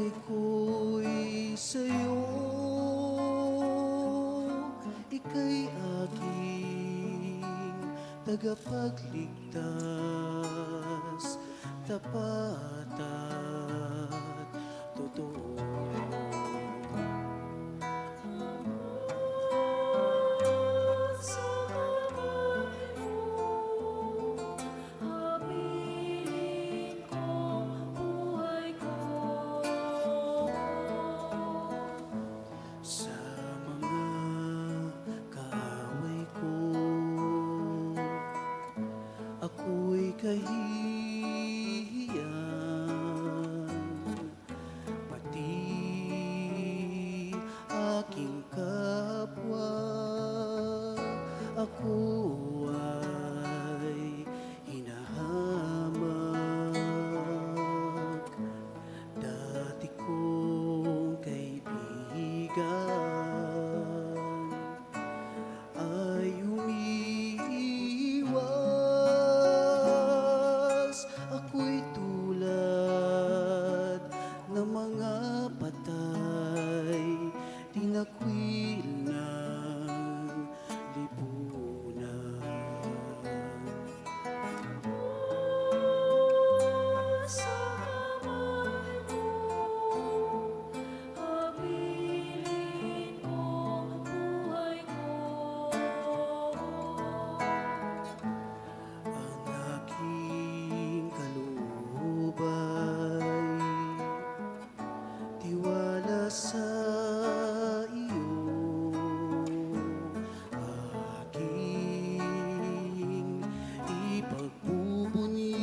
buhay ko'y sa'yo, ika'y aking tagapagligtas, tapat at totoo. Sa mga kaaway ko, ako'y kahihiyan, pati aking kapwa, ako ay hinahamak. Dati kong kaibigan ay umiiwas. Ako'y tulad ng mga patay, tinakwil ng lipunan. Ang aking kaloob ay tiwala sa iyo. Aking ipagbubunyi,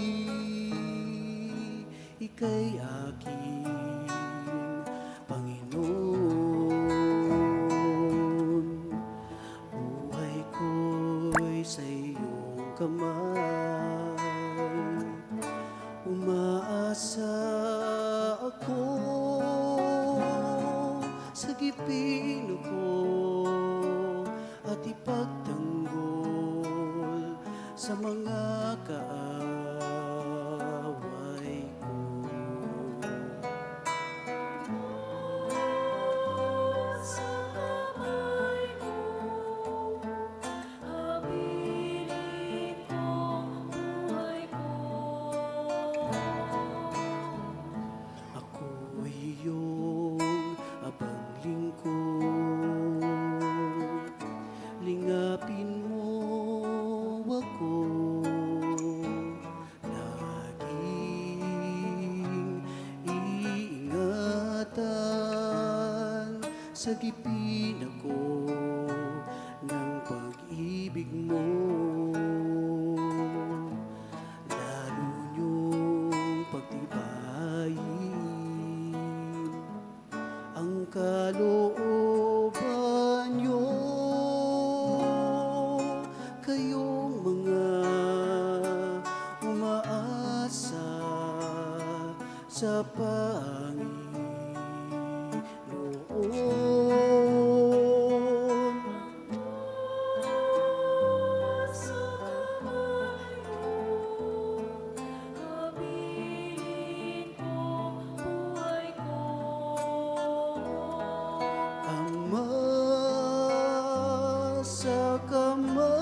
ika'y aking Panginoon. Buhay ko'y sa iyong kamay, umaasa ako sa gipin ko at ipagtanggol sa mga kaaway ko. Ako'y iyong abang lingkod, lingapin mo ako, laging iingatan sa gipin ako ng pag-ibig mo. Lalo niyong pagtibayin ang kalooban niyo, kayong mga umaasa sa Panginoon. Ama, sa kamay